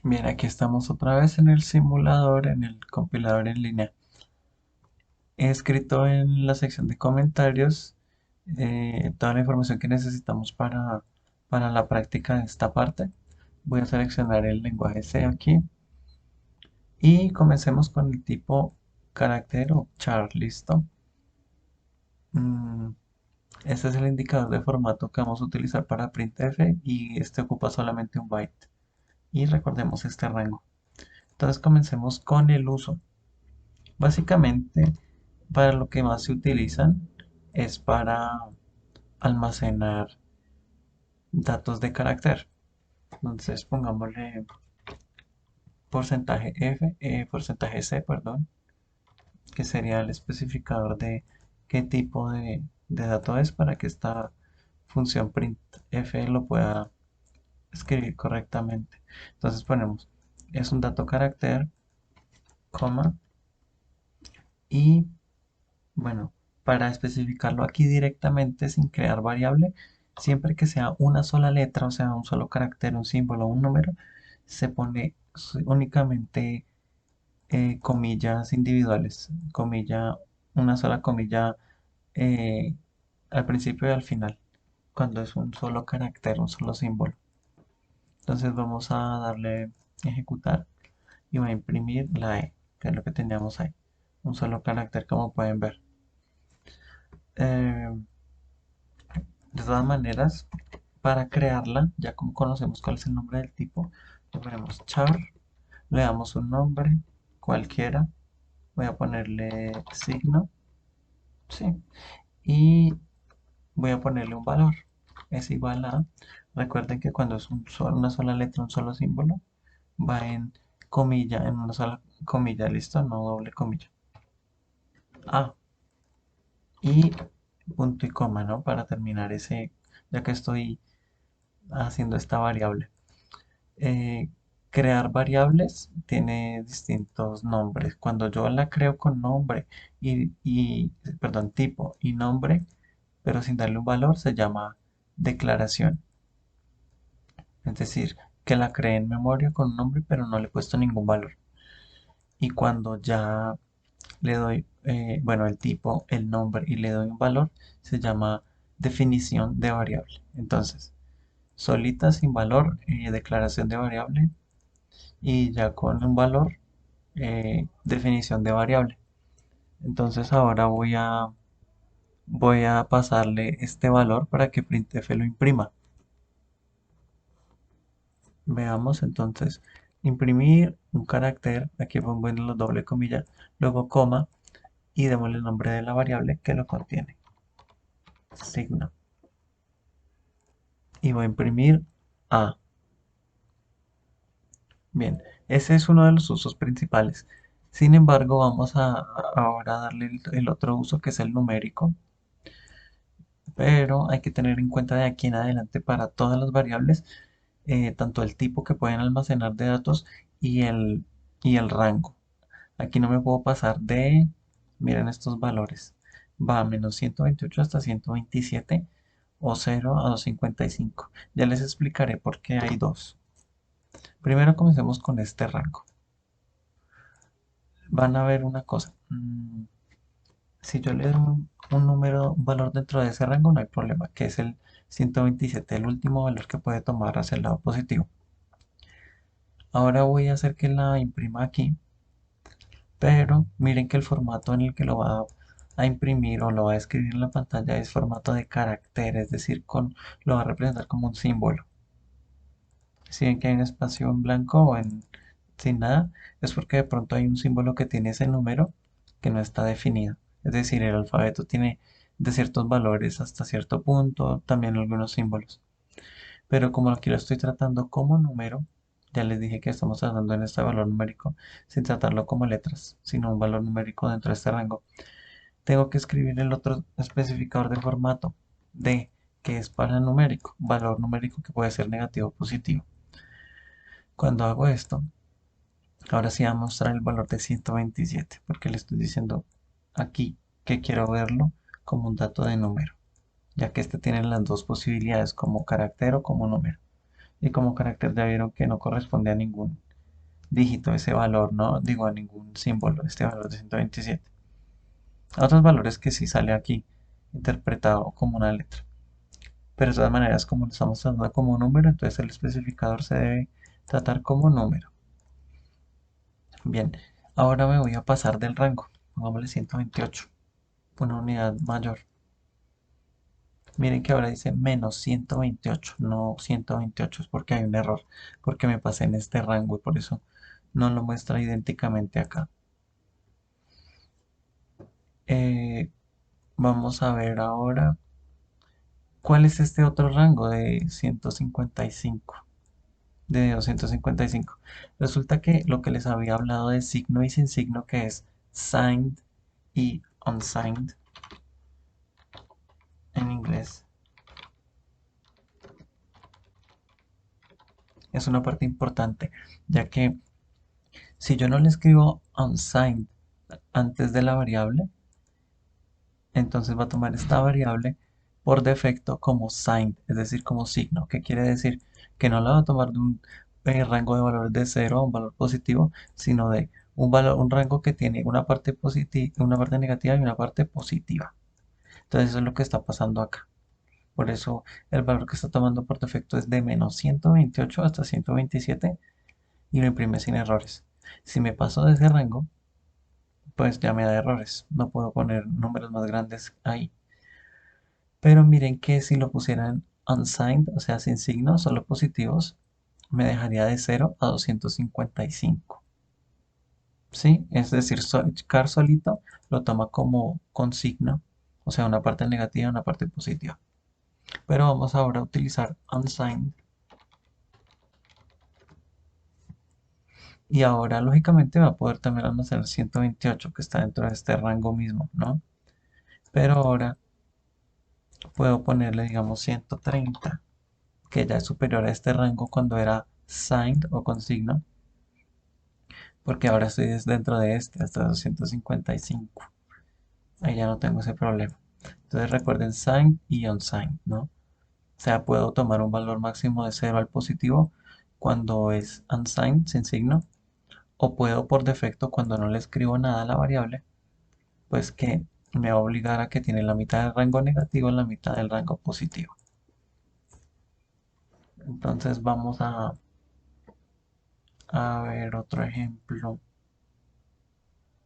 Bien, aquí estamos otra vez en el simulador, en el compilador en línea. He escrito en la sección de comentarios toda la información que necesitamos para la práctica de esta parte. Voy a seleccionar el lenguaje C aquí y comencemos con el tipo carácter o char, ¿listo? Mm, este es el indicador de formato que vamos a utilizar para printf y este ocupa solamente un byte. Y recordemos este rango. Entonces comencemos con el uso. Básicamente, para lo que más se utilizan es para almacenar datos de carácter. Entonces pongámosle porcentaje F, porcentaje C, perdón, que sería el especificador de qué tipo de dato es para que esta función printf lo pueda escribir correctamente. Entonces ponemos, es un dato carácter, coma, y bueno, para especificarlo aquí directamente sin crear variable, siempre que sea una sola letra, o sea, un solo carácter, un símbolo, un número, se pone únicamente comillas individuales, comilla, una sola comilla eh, al principio y al final, cuando es un solo carácter, un solo símbolo. Entonces vamos a darle ejecutar y va a imprimir la E, que es lo que teníamos ahí, un solo carácter como pueden ver. Eh, De todas maneras, para crearla, ya como conocemos cuál es el nombre del tipo, le ponemos char, le damos un nombre cualquiera, voy a ponerle signo, sí, y voy a ponerle un valor, es igual a, recuerden que cuando es una sola letra, un solo símbolo, va en comilla, en una sola comilla, listo, no doble comilla. A, y punto y coma, ¿no? Para terminar ese, ya que estoy haciendo esta variable. eh, Crear variables tiene distintos nombres. Cuando yo la creo con nombre perdón, tipo y nombre, pero sin darle un valor, se llama declaración. Es decir, que la creé en memoria con un nombre, pero no le he puesto ningún valor. Y cuando ya le doy, bueno, el tipo, el nombre y le doy un valor, se llama definición de variable. Entonces, solita sin valor, declaración de variable, y ya con un valor, definición de variable. Entonces ahora voy a pasarle este valor para que printf lo imprima. Veamos entonces, imprimir un carácter, aquí pongo en la doble comilla, luego coma y démosle el nombre de la variable que lo contiene, signo. Y voy a imprimir A. Bien, ese es uno de los usos principales. Sin embargo, vamos ahora a darle el otro uso que es el numérico. Pero hay que tener en cuenta de aquí en adelante para todas las variables, tanto el tipo que pueden almacenar de datos y el rango. Aquí no me puedo pasar de, miren estos valores, va a menos 128 hasta 127 o 0 a 255. Ya les explicaré por qué hay dos. Primero comencemos con este rango. Van a ver una cosa. Si yo le doy un número, un valor dentro de ese rango, no hay problema, que es el 127, el último valor que puede tomar hacia el lado positivo. Ahora voy a hacer que la imprima aquí, pero miren que el formato en el que lo va a imprimir o lo va a escribir en la pantalla es formato de carácter, es decir, lo va a representar como un símbolo. Si ven que hay un espacio en blanco o sin nada, es porque de pronto hay un símbolo que tiene ese número que no está definido. Es decir, el alfabeto tiene de ciertos valores hasta cierto punto, también algunos símbolos. Pero como aquí lo estoy tratando como número, ya les dije que estamos tratando en este valor numérico sin tratarlo como letras, sino un valor numérico dentro de este rango. Tengo que escribir el otro especificador de formato D, que es para numérico, valor numérico que puede ser negativo o positivo. Cuando hago esto, ahora sí va a mostrar el valor de 127, porque le estoy diciendo aquí que quiero verlo como un dato de número, ya que este tiene las dos posibilidades, como carácter o como número. Y como carácter ya vieron que no corresponde a ninguno. dígito, ese valor, no digo a ningún símbolo, este valor de 127. Otros valores que sí sale aquí, interpretado como una letra. Pero de todas maneras, como lo estamos tratando como un número, entonces el especificador se debe tratar como número. Bien, ahora me voy a pasar del rango. Pongámosle 128, una unidad mayor. Miren que ahora dice menos 128, no 128, es porque hay un error, porque me pasé en este rango y por eso no lo muestra idénticamente acá. Eh, Vamos a ver ahora cuál es este otro rango de 155, de 255. Resulta que lo que les había hablado de signo y sin signo, que es signed y unsigned en inglés, es una parte importante, ya que si yo no le escribo unsigned antes de la variable, entonces va a tomar esta variable por defecto como signed, es decir, como signo. ¿Qué quiere decir? Que no la va a tomar de un rango de valores de 0 a un valor positivo, sino de un rango que tiene una parte positiva, una parte negativa y una parte positiva. Entonces eso es lo que está pasando acá. Por eso el valor que está tomando por defecto es de menos 128 hasta 127 y lo imprime sin errores. Si me paso de ese rango, pues ya me da errores. No puedo poner números más grandes ahí. Pero miren que si lo pusieran unsigned, o sea, sin signos, solo positivos, me dejaría de 0 a 255. ¿Sí? Es decir, car solito lo toma como con signo, o sea, una parte negativa y una parte positiva. Pero vamos ahora a utilizar unsigned. Y ahora, lógicamente, va a poder también almacenar 128, que está dentro de este rango mismo, ¿no? Pero ahora puedo ponerle, digamos, 130, que ya es superior a este rango cuando era signed o con signo, porque ahora estoy dentro de este hasta 255. Ahí ya no tengo ese problema. Entonces recuerden signed y unsigned, ¿no? O sea, puedo tomar un valor máximo de 0 al positivo cuando es unsigned, sin signo, o puedo por defecto cuando no le escribo nada a la variable, pues que me va a obligar a que tiene la mitad del rango negativo y la mitad del rango positivo. Entonces vamos a ver otro ejemplo.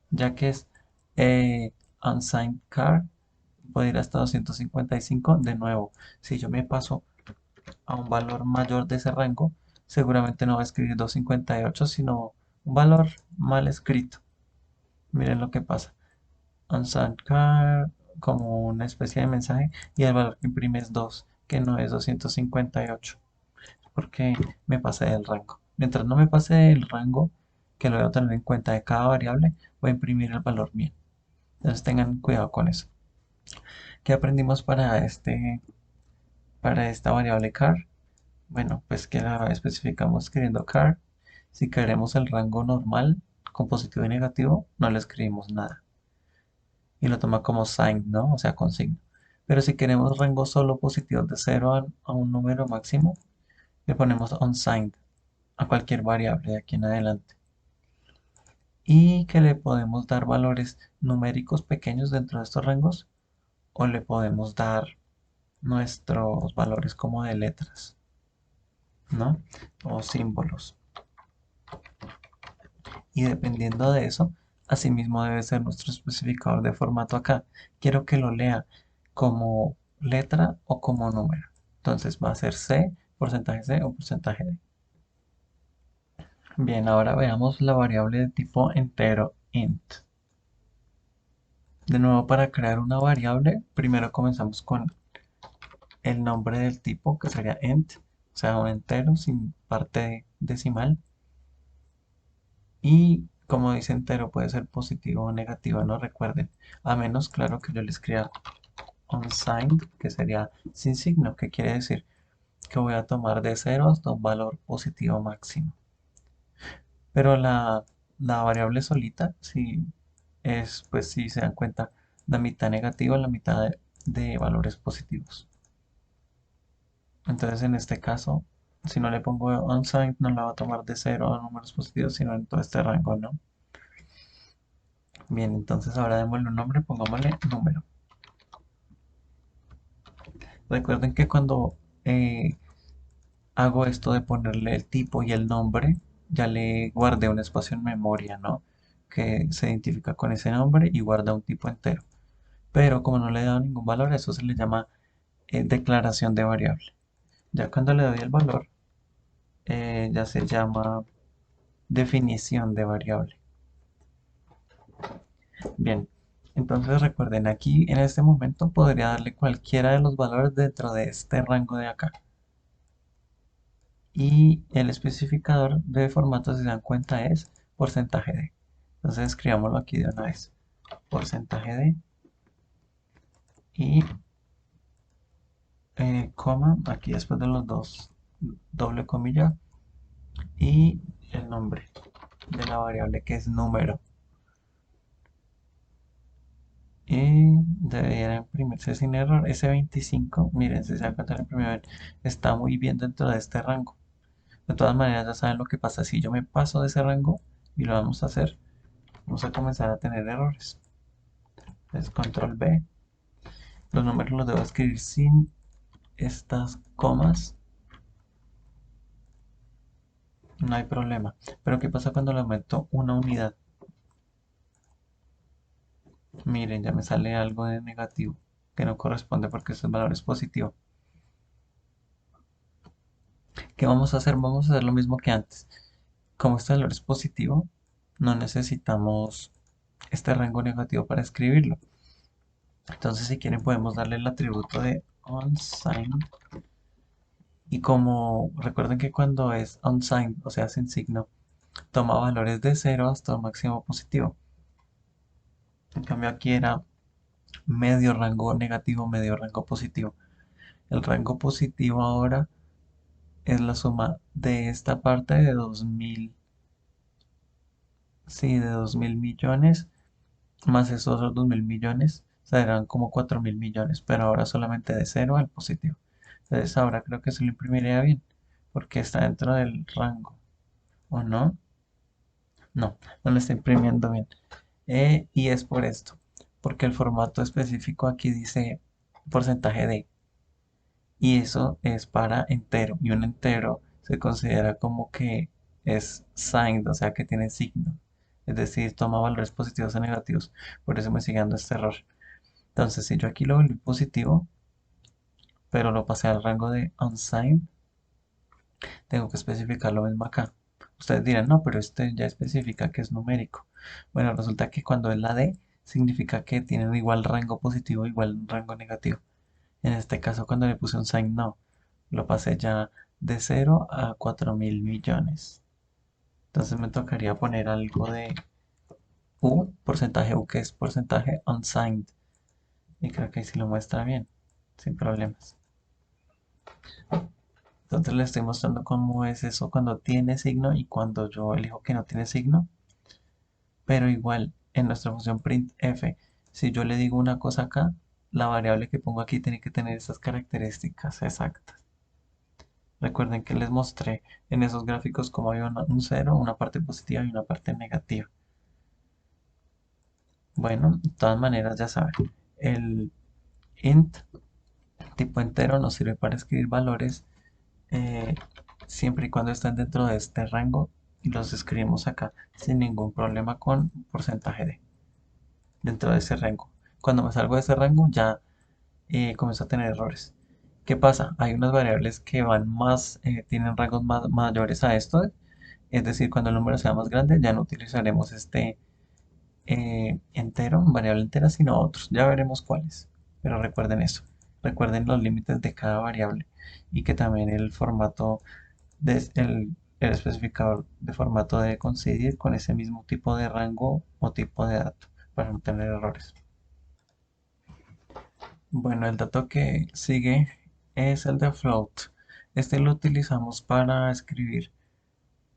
Ya que es unsigned car, puede ir hasta 255. De nuevo, si yo me paso a un valor mayor de ese rango, seguramente no va a escribir 258, sino un valor mal escrito. Miren lo que pasa. Unsigned car, como una especie de mensaje, y el valor que imprime es 2, que no es 258, porque me pasé del rango. Mientras no me pase del rango, que lo voy a tener en cuenta de cada variable, voy a imprimir el valor bien. Entonces tengan cuidado con eso. ¿Qué aprendimos para esta variable car? Bueno, pues que la especificamos escribiendo car. Si queremos el rango normal con positivo y negativo, no le escribimos nada. Y lo toma como sign, ¿no? O sea, con signo. Pero si queremos rango solo positivo de 0 a un número máximo, le ponemos unsigned a cualquier variable de aquí en adelante. Y que le podemos dar valores numéricos pequeños dentro de estos rangos o le podemos dar nuestros valores como de letras, ¿no? O símbolos. Y dependiendo de eso, asimismo debe ser nuestro especificador de formato acá. Quiero que lo lea como letra o como número. Entonces va a ser C o porcentaje D. Bien, ahora veamos la variable de tipo entero int. De nuevo, para crear una variable, primero comenzamos con el nombre del tipo, que sería int, o sea, un entero sin parte decimal. Y como dice entero, puede ser positivo o negativo, no recuerden. A menos, claro, que yo le escriba unsigned, que sería sin signo, que quiere decir que voy a tomar de 0 hasta un valor positivo máximo. Pero la variable solita, si es, pues si se dan cuenta, la mitad negativa, la mitad de valores positivos. Entonces en este caso Si no le pongo unsigned, no la va a tomar de cero a números positivos, sino en todo este rango, ¿no? Bien, entonces ahora démosle un nombre, pongámosle número. Recuerden que cuando hago esto de ponerle el tipo y el nombre, ya le guardé un espacio en memoria, ¿no? Que se identifica con ese nombre y guarda un tipo entero. Pero como no le he dado ningún valor, eso se le llama declaración de variable. Ya cuando le doy el valor, ya se llama definición de variable. Bien, entonces recuerden, aquí en este momento podría darle cualquiera de los valores dentro de este rango de acá. Y el especificador de formato, si se dan cuenta, es porcentaje de. Entonces escribámoslo aquí de una vez. Porcentaje de y coma, aquí después de los dos, doble comilla, y el nombre de la variable que es número. Y debería imprimirse sin error. Ese 25, miren, si se da cuenta en el primer, está muy bien dentro de este rango. De todas maneras, ya saben lo que pasa si yo me paso de ese rango y lo vamos a hacer. Vamos a comenzar a tener errores. Entonces, control B. Los números los debo escribir sin estas comas. No hay problema. Pero ¿qué pasa cuando le aumento una unidad? Miren, ya me sale algo de negativo que no corresponde porque este valor es positivo. ¿Qué vamos a hacer? Vamos a hacer lo mismo que antes. Como este valor es positivo, no necesitamos este rango negativo para escribirlo. Entonces, si quieren, podemos darle el atributo de unsigned. Y como recuerden que cuando es unsigned, o sea, sin signo, toma valores de cero hasta un máximo positivo. En cambio, aquí era medio rango negativo, medio rango positivo. El rango positivo ahora es la suma de esta parte de 2000, sí, de 2000 millones, más esos otros 2000 millones, serán como 4000 millones, pero ahora solamente de cero al positivo. Entonces ahora creo que se lo imprimiría bien, porque está dentro del rango, ¿o no? No, no lo está imprimiendo bien. Y es por esto, porque el formato específico aquí dice porcentaje de, y eso es para entero, y un entero se considera como que es signed, o sea que tiene signo, es decir, toma valores positivos o negativos, por eso me sigue dando este error. Entonces, si yo aquí lo volví positivo, pero lo pasé al rango de unsigned, tengo que especificar lo mismo acá. Ustedes dirán, no, pero este ya especifica que es numérico. Bueno, resulta que cuando es la D, significa que tienen igual rango positivo, igual rango negativo. En este caso, cuando le puse un sign, no. Lo pasé ya de cero a 4000 millones. Entonces me tocaría poner algo de U, porcentaje U, que es porcentaje unsigned. Y creo que ahí sí lo muestra bien, sin problemas. Entonces le estoy mostrando cómo es eso cuando tiene signo y cuando yo elijo que no tiene signo. Pero igual, en nuestra función printf, si yo le digo una cosa acá, la variable que pongo aquí tiene que tener esas características exactas. Recuerden que les mostré en esos gráficos cómo había un cero, una parte positiva y una parte negativa. Bueno, de todas maneras ya saben, el int tipo entero nos sirve para escribir valores eh, siempre y cuando estén dentro de este rango y los escribimos acá sin ningún problema con porcentaje de dentro de ese rango. Cuando me salgo de ese rango ya comienzo a tener errores. ¿Qué pasa? Hay unas variables que van más, tienen rangos mayores a esto, es decir, cuando el número sea más grande ya no utilizaremos este entero, variable entera, sino otros. Ya veremos cuáles. Pero recuerden eso. Recuerden los límites de cada variable y que también el formato el especificador de formato debe coincidir con ese mismo tipo de rango o tipo de dato para no tener errores. Bueno, el dato que sigue es el de float. Este lo utilizamos para escribir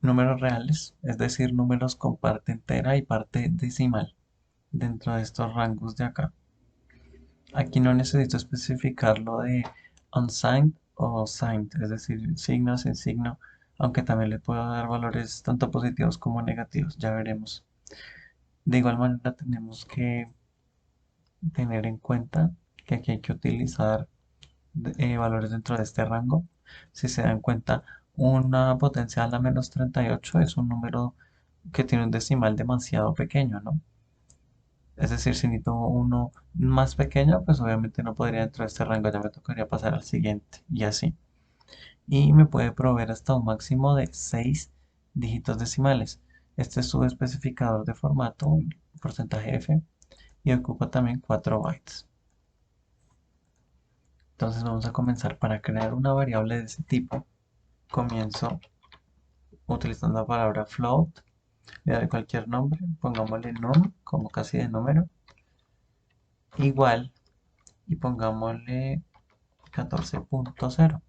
números reales, es decir, números con parte entera y parte decimal dentro de estos rangos de acá. Aquí no necesito especificar lo de unsigned o signed, es decir, signo sin signo, aunque también le puedo dar valores tanto positivos como negativos, ya veremos. De igual manera tenemos que tener en cuenta que aquí hay que utilizar valores dentro de este rango. Si se dan cuenta, una potencial a menos 38 es un número que tiene un decimal demasiado pequeño, ¿no? Es decir, si necesito uno más pequeño, pues obviamente no podría dentro de este rango, ya me tocaría pasar al siguiente y así. Y me puede proveer hasta un máximo de 6 dígitos decimales. Este es su especificador de formato, porcentaje F, y ocupa también 4 bytes. Entonces vamos a comenzar para crear una variable de ese tipo. Comienzo utilizando la palabra float, le doy cualquier nombre, pongámosle num como casi de número, igual y pongámosle 14.0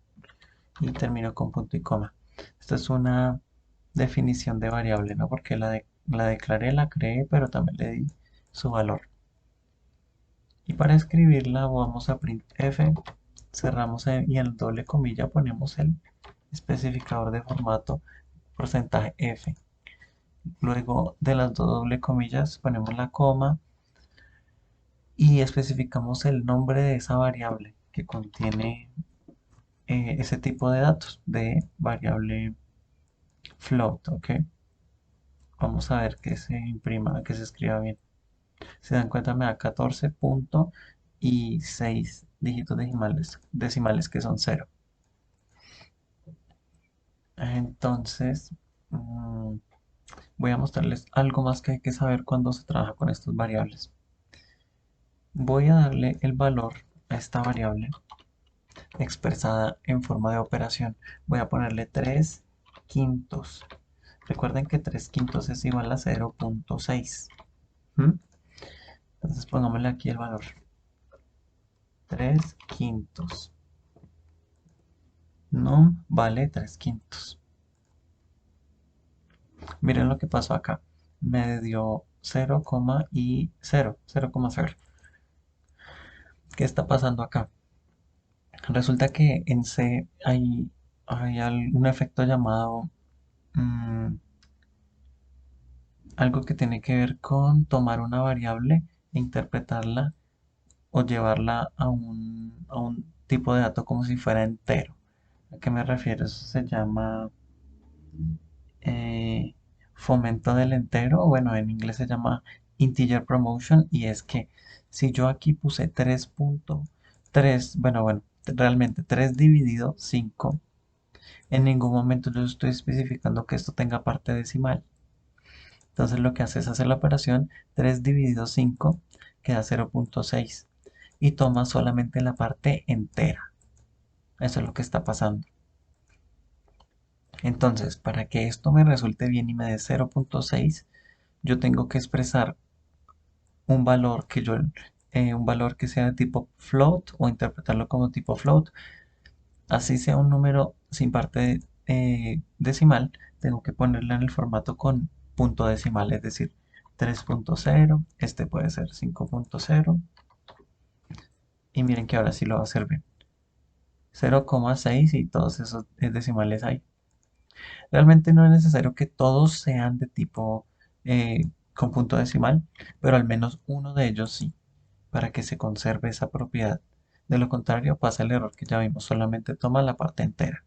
y termino con punto y coma. Esto es una definición de variable, ¿no? Porque la declaré, la creé, pero también le di su valor. Y para escribirla vamos a printf, cerramos y en el doble comilla ponemos el especificador de formato porcentaje F. Luego de las dos doble comillas ponemos la coma y especificamos el nombre de esa variable que contiene ese tipo de datos de variable float, ¿ok? Vamos a ver que se imprima, que se escriba bien. Se dan cuenta, me da 14 punto y 6 dígitos decimales que son cero. Entonces, voy a mostrarles algo más que hay que saber cuando se trabaja con estas variables. Voy a darle el valor a esta variable expresada en forma de operación. Voy a ponerle 3 quintos. Recuerden que 3 quintos es igual a 0.6. ¿Mm? Entonces pongámosle aquí el valor. 3 quintos. No vale 3 quintos. Miren lo que pasó acá. Me dio 0, y 0, 0,0. ¿Qué está pasando acá? Resulta que en C hay un efecto llamado mm, algo que tiene que ver con tomar una variable e interpretarla o llevarla a un tipo de dato como si fuera entero. ¿A qué me refiero? Eso se llama eh, fomento del entero, bueno, en inglés se llama integer promotion, y es que si yo aquí puse 3.3, bueno, realmente 3 dividido 5, en ningún momento yo estoy especificando que esto tenga parte decimal. Entonces lo que hace es hacer la operación 3 dividido 5, queda 0.6, y toma solamente la parte entera. Eso es lo que está pasando. Entonces, para que esto me resulte bien y me dé 0.6, yo tengo que expresar un valor un valor que sea de tipo float o interpretarlo como tipo float. Así sea un número sin parte decimal, tengo que ponerlo en el formato con punto decimal, es decir, 3.0, este puede ser 5.0, y miren que ahora sí lo va a hacer bien. 0,6 y todos esos decimales ahí. Realmente no es necesario que todos sean de tipo con punto decimal, pero al menos uno de ellos sí, para que se conserve esa propiedad. De lo contrario, pasa el error que ya vimos, solamente toma la parte entera.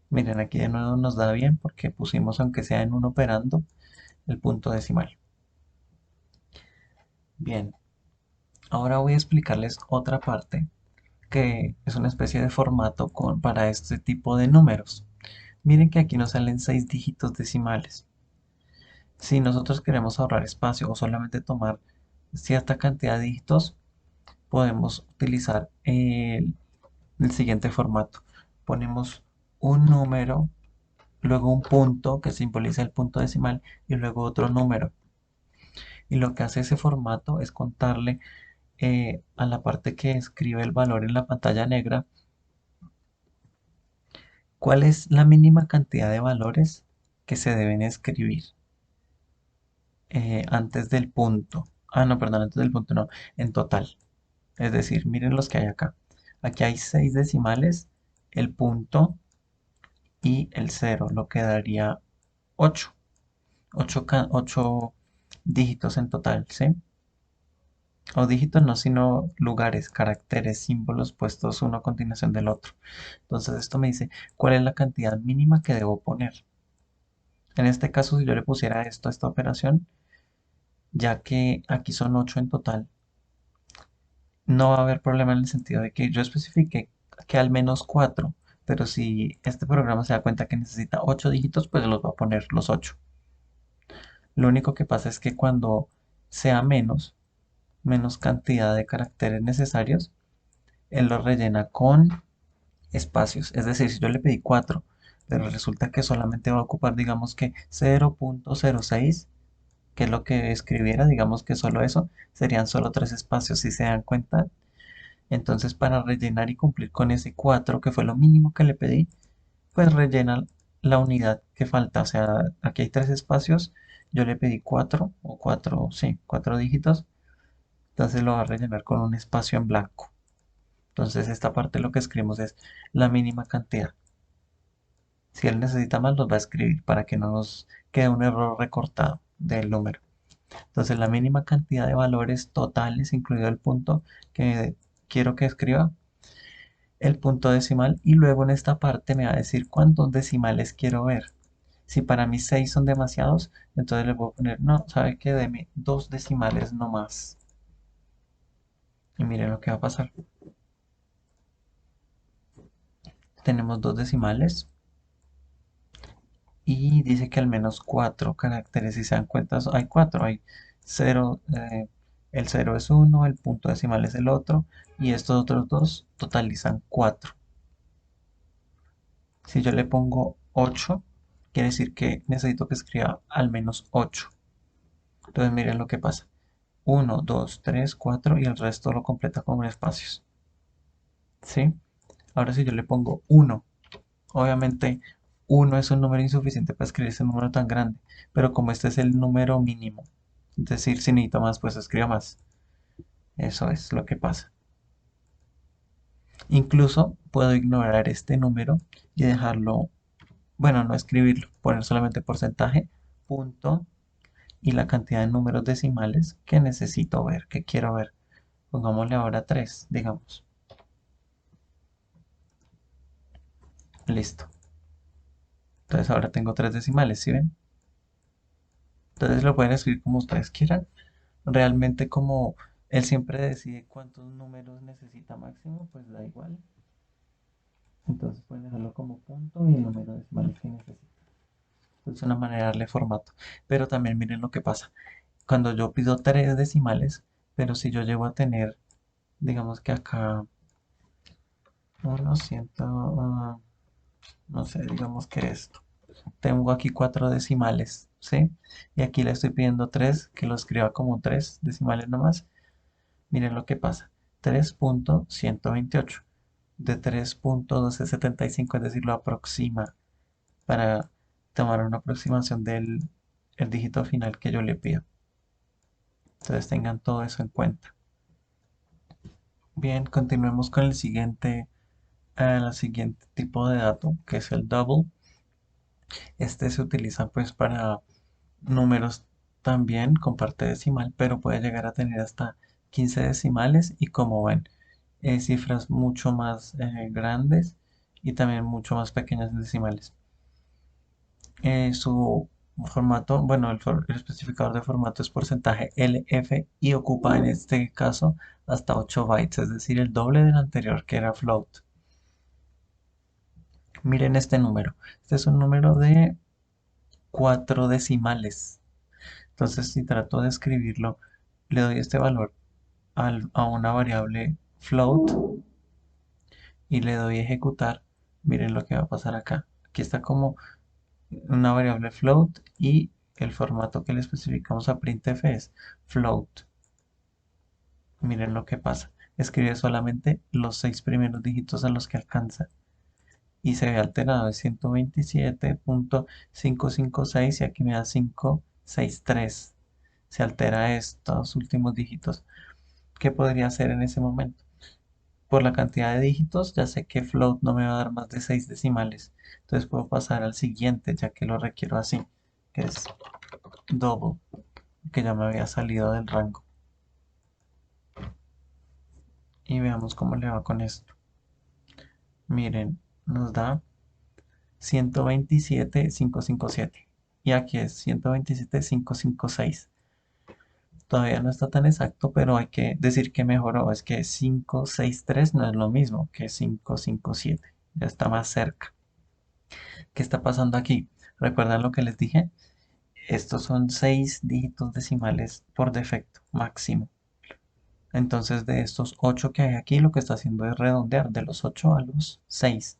Miren, aquí de nuevo nos da bien porque pusimos, aunque sea en un operando, el punto decimal. Bien, ahora voy a explicarles otra parte que es una especie de formato para este tipo de números. Miren que aquí nos salen 6 dígitos decimales. Si nosotros queremos ahorrar espacio o solamente tomar cierta cantidad de dígitos, podemos utilizar el siguiente formato. Ponemos un número, luego un punto que simboliza el punto decimal y luego otro número. Y lo que hace ese formato es contarle a la parte que escribe el valor en la pantalla negra cuál es la mínima cantidad de valores que se deben escribir antes del punto. Ah, no, perdón, antes del punto no, en total. Es decir, miren los que hay acá. Aquí hay 6 decimales el punto y el cero, lo que daría 8. 8 dígitos en total, ¿sí? O dígitos no, sino lugares, caracteres, símbolos puestos uno a continuación del otro. Entonces esto me dice cuál es la cantidad mínima que debo poner. En este caso, si yo le pusiera esto a esta operación, ya que aquí son 8 en total, no va a haber problema en el sentido de que yo especifique que al menos 4, pero si este programa se da cuenta que necesita 8 dígitos, pues los va a poner los 8. Lo único que pasa es que cuando sea menos cantidad de caracteres necesarios, él los rellena con espacios. Es decir, si yo le pedí 4, pero resulta que solamente va a ocupar, digamos que 0.06, que es lo que escribiera, digamos que solo eso, serían solo 3 espacios, si se dan cuenta. Entonces, para rellenar y cumplir con ese 4, que fue lo mínimo que le pedí, pues rellena la unidad que falta. O sea, aquí hay 3 espacios, yo le pedí 4, o 4, sí, 4 dígitos, entonces lo va a rellenar con un espacio en blanco. Entonces, esta parte lo que escribimos es la mínima cantidad. Si él necesita más, los va a escribir para que no nos quede un error recortado del número. Entonces, la mínima cantidad de valores totales, incluido el punto que quiero que escriba, el punto decimal, y luego en esta parte me va a decir cuántos decimales quiero ver. Si para mí 6 son demasiados, entonces le voy a poner, no, sabe que deme 2 decimales no más. Y miren lo que va a pasar. Tenemos 2 decimales y dice que al menos 4 caracteres. Si se dan cuenta, hay 4. Hay 0, el 0 es 1, el punto decimal es el otro, y estos otros dos totalizan 4. Si yo le pongo 8, quiere decir que necesito que escriba al menos 8. Entonces miren lo que pasa. 1, 2, 3, 4 y el resto lo completa con espacios. ¿Sí? Ahora si yo le pongo 1, obviamente 1 es un número insuficiente para escribir ese número tan grande, pero como este es el número mínimo, es decir, si necesito más, pues escribo más. Eso es lo que pasa. Incluso puedo ignorar este número y dejarlo, bueno, no escribirlo, poner solamente porcentaje, punto y la cantidad de números decimales que necesito ver, que quiero ver. Pongámosle ahora 3, digamos. Listo. Entonces ahora tengo 3 decimales, ¿sí ven? Entonces lo pueden escribir como ustedes quieran. Realmente como él siempre decide cuántos números necesita máximo, pues da igual. Entonces pueden dejarlo como punto y el número decimal que necesita. Es una manera de darle formato. Pero también miren lo que pasa. Cuando yo pido 3 decimales, pero si yo llego a tener, digamos que acá, uno ciento, no sé, digamos que esto. Tengo aquí 4 decimales, ¿sí? Y aquí le estoy pidiendo 3, que lo escriba como 3 decimales nomás. Miren lo que pasa. 3.128 de 3.1275, es decir, lo aproxima para tomar una aproximación del el dígito final que yo le pido. Entonces tengan todo eso en cuenta. Bien, continuemos con el siguiente tipo de dato, que es el double. Este se utiliza pues para números también con parte decimal, pero puede llegar a tener hasta 15 decimales y como ven, cifras mucho más grandes y también mucho más pequeñas en decimales. Su formato, bueno, el especificador de formato es porcentaje LF y ocupa en este caso hasta 8 bytes, es decir, el doble del anterior que era float. Miren este número. Este es un número de 4 decimales. Entonces, si trato de escribirlo, le doy este valor a una variable float y le doy ejecutar. Miren lo que va a pasar acá. Aquí está como una variable float y el formato que le especificamos a printf es float. Miren lo que pasa. Escribe solamente los 6 primeros dígitos a los que alcanza y se ve alterado de 127.556 y aquí me da 563. Se altera estos últimos dígitos. ¿Qué podría hacer en ese momento? por la cantidad de dígitos, ya sé que float no me va a dar más de 6 decimales. Entonces puedo pasar al siguiente, ya que lo requiero así, que es double, que ya me había salido del rango. Y veamos cómo le va con esto. Miren, nos da 127,557. Y aquí es 127,556. Todavía no está tan exacto, pero hay que decir que mejoró. Es que 563 no es lo mismo que 557. Ya está más cerca. ¿Qué está pasando aquí? ¿Recuerdan lo que les dije? Estos son 6 dígitos decimales por defecto, máximo. Entonces de estos 8 que hay aquí, lo que está haciendo es redondear de los 8 a los 6.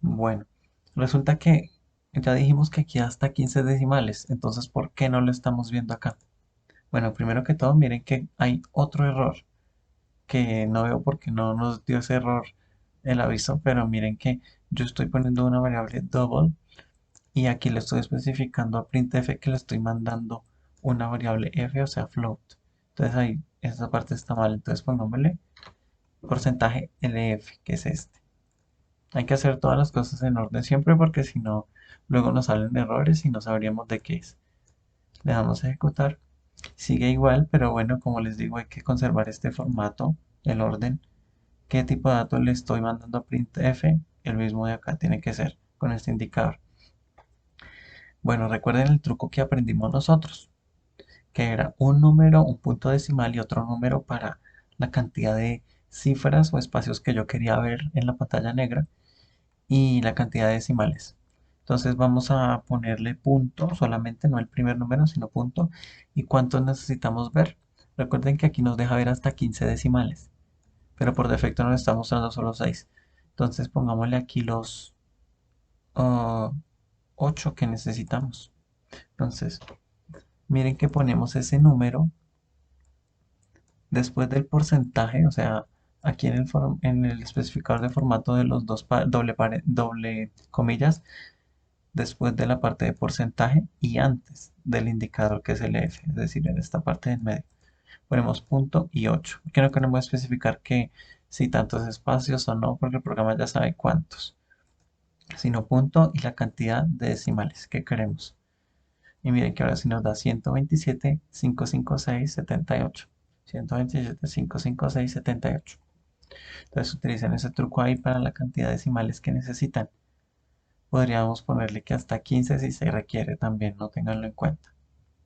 Bueno, resulta que ya dijimos que aquí hasta 15 decimales. Entonces, ¿por qué no lo estamos viendo acá? Bueno, primero que todo, miren que hay otro error que no veo por qué no nos dio ese error el aviso, pero miren que yo estoy poniendo una variable double y aquí le estoy especificando a printf que le estoy mandando una variable f, o sea, float. Entonces ahí esa parte está mal, entonces pongámosle porcentaje lf, que es este. Hay que hacer todas las cosas en orden siempre porque si no, luego nos salen errores y no sabríamos de qué es. Le damos a ejecutar. Sigue igual, pero bueno, como les digo, hay que conservar este formato, el orden. ¿Qué tipo de datos le estoy mandando a printf? El mismo de acá tiene que ser con este indicador. Bueno, recuerden el truco que aprendimos nosotros, que era un número, un punto decimal y otro número para la cantidad de cifras o espacios que yo quería ver en la pantalla negra y la cantidad de decimales. Entonces vamos a ponerle punto, solamente no el primer número, sino punto. ¿Y cuántos necesitamos ver? Recuerden que aquí nos deja ver hasta 15 decimales, pero por defecto nos está mostrando solo 6. Entonces pongámosle aquí los 8 que necesitamos. Entonces, miren que ponemos ese número después del porcentaje, o sea, aquí en el especificador de formato de los dos doble comillas, después de la parte de porcentaje y antes del indicador que es el F, es decir, en esta parte del medio. Ponemos punto y 8, que no queremos especificar que si tantos espacios o no, porque el programa ya sabe cuántos, sino punto y la cantidad de decimales que queremos. Y miren que ahora sí nos da 127,556,78. 127,556,78. Entonces utilicen ese truco ahí para la cantidad de decimales que necesitan. Podríamos ponerle que hasta 15 si se requiere también, no tenganlo en cuenta.